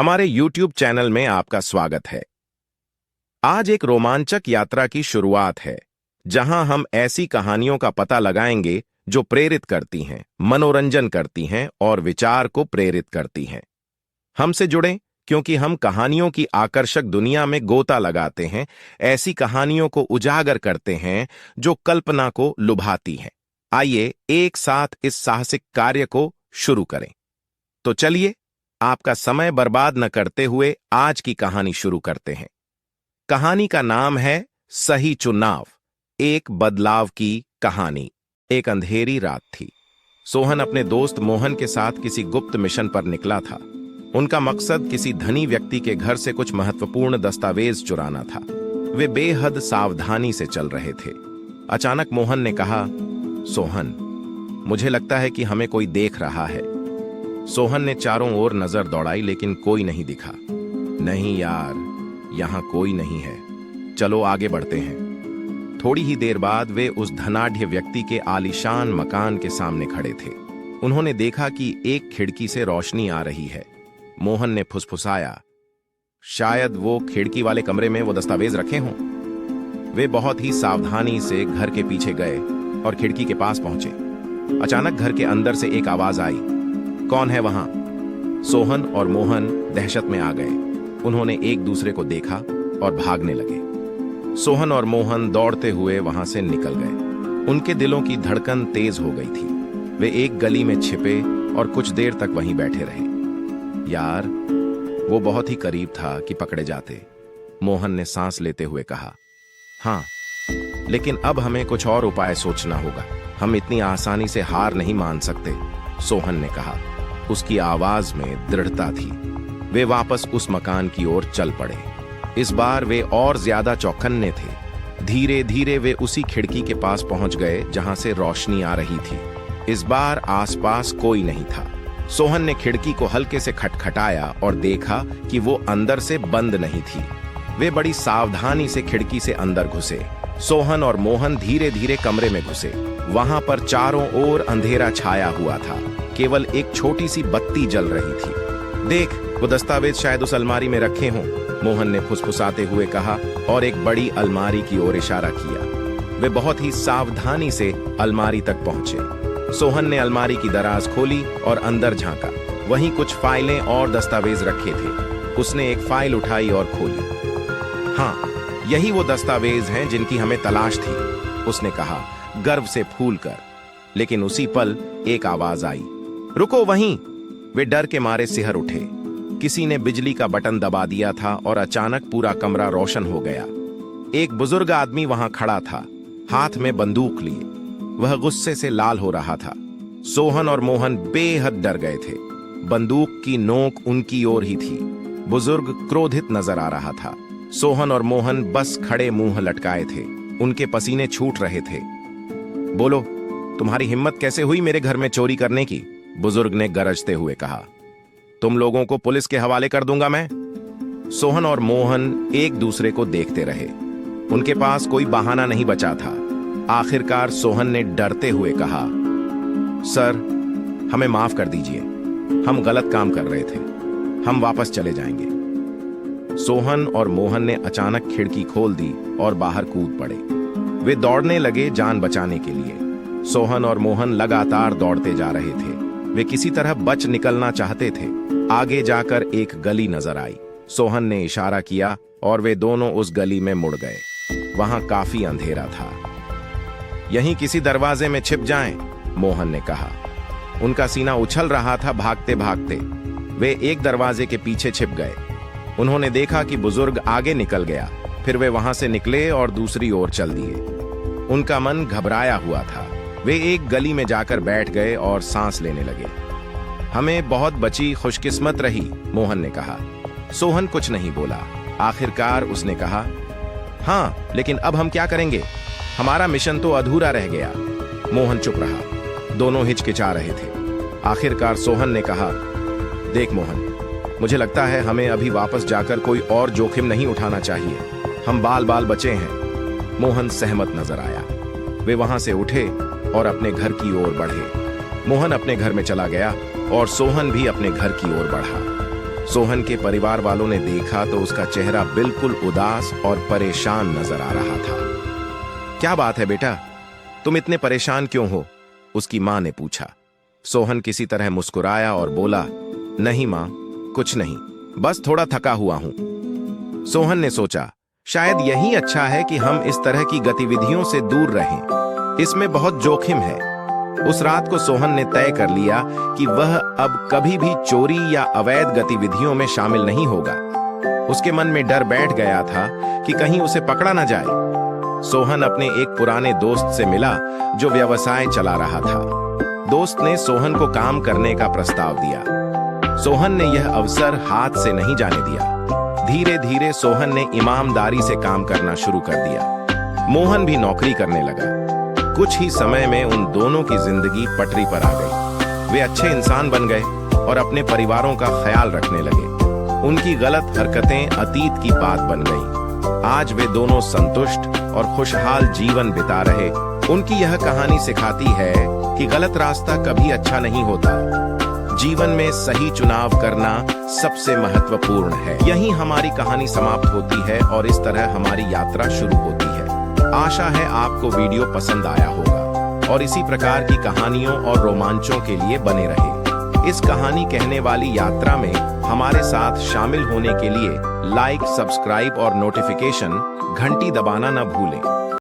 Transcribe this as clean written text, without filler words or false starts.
हमारे YouTube channel में आपका स्वागत है। आज एक रोमांचक यात्रा की शुरुआत है, जहां हम ऐसी कहानियों का पता लगाएंगे जो प्रेरित करती हैं, मनोरंजन करती हैं और विचार को प्रेरित करती हैं। हमसे जुड़ें, क्योंकि हम कहानियों की आकर्षक दुनिया में गोता लगाते हैं, ऐसी कहानियों को उजागर करते हैं जो कल्पना को लुभाती हैं। आइए एक साथ इस साहसिक कार्य को शुरू करें। तो चलिए, आपका समय बर्बाद न करते हुए आज की कहानी शुरू करते हैं। कहानी का नाम है सही चुनाव, एक बदलाव की कहानी। एक अंधेरी रात थी। सोहन अपने दोस्त मोहन के साथ किसी गुप्त मिशन पर निकला था। उनका मकसद किसी धनी व्यक्ति के घर से कुछ महत्वपूर्ण दस्तावेज चुराना था। वे बेहद सावधानी से चल रहे थे। अचानक मोहन ने कहा, सोहन, मुझे लगता है कि हमें कोई देख रहा है। सोहन ने चारों ओर नजर दौड़ाई, लेकिन कोई नहीं दिखा। नहीं यार, यहां कोई नहीं है। चलो आगे बढ़ते हैं। थोड़ी ही देर बाद वे उस धनाढ्य व्यक्ति के आलीशान मकान के सामने खड़े थे। उन्होंने देखा कि एक खिड़की से रोशनी आ रही है। मोहन ने फुसफुसाया, शायद वो खिड़की वाले कमरे में वो दस्तावेज रखे हों। वे बहुत ही सावधानी से घर के पीछे गए और खिड़की के पास पहुंचे। अचानक घर के अंदर से एक आवाज आई, कौन है वहां? सोहन और मोहन दहशत में आ गए। उन्होंने एक दूसरे को देखा और भागने लगे। सोहन और मोहन दौड़ते हुए वहां से निकल गए। उनके दिलों की धड़कन तेज हो गई थी। वे एक गली में छिपे और कुछ देर तक वहीं बैठे रहे। यार, वो बहुत ही करीब था कि पकड़े जाते, मोहन ने सांस लेते हुए कहा। हाँ, लेकिन अब हमें कुछ और उपाय सोचना होगा। हम इतनी आसानी से हार नहीं मान सकते, सोहन ने कहा। उसकी आवाज में दृढ़ता थी। वे वापस उस मकान की ओर चल पड़े। इस बार वे और ज्यादा चौकन्ने थे। धीरे धीरे वे उसी खिड़की के पास पहुंच गए जहां से रोशनी आ रही थी। इस बार आसपास कोई नहीं था। सोहन ने खिड़की को हल्के से खटखटाया और देखा कि वो अंदर से बंद नहीं थी। वे बड़ी सावधानी से खिड़की से अंदर घुसे। सोहन और मोहन धीरे धीरे कमरे में घुसे। वहां पर चारों ओर अंधेरा छाया हुआ था। केवल एक छोटी सी बत्ती जल रही थी। देख, वो दस्तावेज शायद उस अलमारी में रखे हों, मोहन ने फुसफुसाते हुए कहा और एक बड़ी अलमारी की ओर इशारा किया। वे बहुत ही सावधानी से अलमारी तक पहुंचे। सोहन ने अलमारी की दराज खोली और अंदर झांका। वहीं कुछ फाइलें और दस्तावेज रखे थे। उसने एक फाइल उठाई और खोली। हाँ, यही वो दस्तावेज हैं जिनकी हमें तलाश थी, उसने कहा गर्व से फूलकर। लेकिन उसी पल एक आवाज आई, रुको वहीं। वे डर के मारे सिहर उठे। किसी ने बिजली का बटन दबा दिया था और अचानक पूरा कमरा रोशन हो गया। एक बुजुर्ग आदमी वहां खड़ा था, हाथ में बंदूक लिए। वह गुस्से से लाल हो रहा था। सोहन और मोहन बेहद डर गए थे। बंदूक की नोक उनकी ओर ही थी। बुजुर्ग क्रोधित नजर आ रहा था। सोहन और मोहन बस खड़े मुंह लटकाए थे। उनके पसीने छूट रहे थे। बोलो, तुम्हारी हिम्मत कैसे हुई मेरे घर में चोरी करने की? बुजुर्ग ने गरजते हुए कहा। तुम लोगों को पुलिस के हवाले कर दूंगा मैं। सोहन और मोहन एक दूसरे को देखते रहे। उनके पास कोई बहाना नहीं बचा था। आखिरकार सोहन ने डरते हुए कहा, सर, हमें माफ कर दीजिए। हम गलत काम कर रहे थे। हम वापस चले जाएंगे। सोहन और मोहन ने अचानक खिड़की खोल दी और बाहर कूद पड़े। वे दौड़ने लगे जान बचाने के लिए। सोहन और मोहन लगातार दौड़ते जा रहे थे। वे किसी तरह बच निकलना चाहते थे। आगे जाकर एक गली नजर आई। सोहन ने इशारा किया और वे दोनों उस गली में मुड़ गए। वहां काफी अंधेरा था। यहीं किसी दरवाजे में छिप जाएं, मोहन ने कहा। उनका सीना उछल रहा था भागते भागते। वे एक दरवाजे के पीछे छिप गए। उन्होंने देखा कि बुजुर्ग आगे निकल गया। फिर वे वहां से निकले और दूसरी ओर चल दिए। उनका मन घबराया हुआ था। वे एक गली में जाकर बैठ गए और सांस लेने लगे। हमें बहुत बची खुशकिस्मत रही, मोहन ने कहा। सोहन कुछ नहीं बोला। आखिरकार उसने कहा, हाँ, लेकिन अब हम क्या करेंगे? हमारा मिशन तो अधूरा रह गया। मोहन चुप रहा। दोनों हिचकिचा रहे थे। आखिरकार सोहन ने कहा, देख मोहन, मुझे लगता है हमें अभी वापस जाकर कोई और जोखिम नहीं उठाना चाहिए। हम बाल बाल बचे हैं। मोहन सहमत नजर आया। वे वहां से उठे और अपने घर की ओर बढ़े। मोहन अपने घर में चला गया और सोहन भी अपने घर की ओर बढ़ा। सोहन के परिवार वालों ने देखा तो उसका चेहरा बिल्कुल उदास और परेशान नजर आ रहा था। क्या बात है बेटा, तुम इतने परेशान क्यों हो? उसकी मां ने पूछा। सोहन किसी तरह मुस्कुराया और बोला, नहीं मां, कुछ नहीं, बस थोड़ा थका हुआ हूं। सोहन ने सोचा, शायद यही अच्छा है कि हम इस तरह की गतिविधियों से दूर रहें, इसमें बहुत जोखिम है। उस रात को सोहन ने तय कर लिया कि वह अब कभी भी चोरी या अवैध गतिविधियों में शामिल नहीं होगा। उसके मन में डर बैठ गया था कि कहीं उसे पकड़ा न जाए। सोहन अपने एक पुराने दोस्त से मिला जो व्यवसाय चला रहा था। दोस्त ने सोहन को काम करने का प्रस्ताव दिया। सोहन ने यह अवसर हाथ से नहीं जाने दिया। धीरे धीरे सोहन ने ईमानदारी से काम करना शुरू कर दिया। मोहन भी नौकरी करने लगा। कुछ ही समय में उन दोनों की जिंदगी पटरी पर आ गई। वे अच्छे इंसान बन गए और अपने परिवारों का ख्याल रखने लगे। उनकी गलत हरकतें अतीत की बात बन गई। आज वे दोनों संतुष्ट और खुशहाल जीवन बिता रहे। उनकी यह कहानी सिखाती है कि गलत रास्ता कभी अच्छा नहीं होता। जीवन में सही चुनाव करना सबसे महत्वपूर्ण है। यहीं हमारी कहानी समाप्त होती है और इस तरह हमारी यात्रा शुरू होती है। आशा है आपको वीडियो पसंद आया होगा और इसी प्रकार की कहानियों और रोमांचों के लिए बने रहे। इस कहानी कहने वाली यात्रा में हमारे साथ शामिल होने के लिए लाइक, सब्सक्राइब और नोटिफिकेशन घंटी दबाना न भूलें।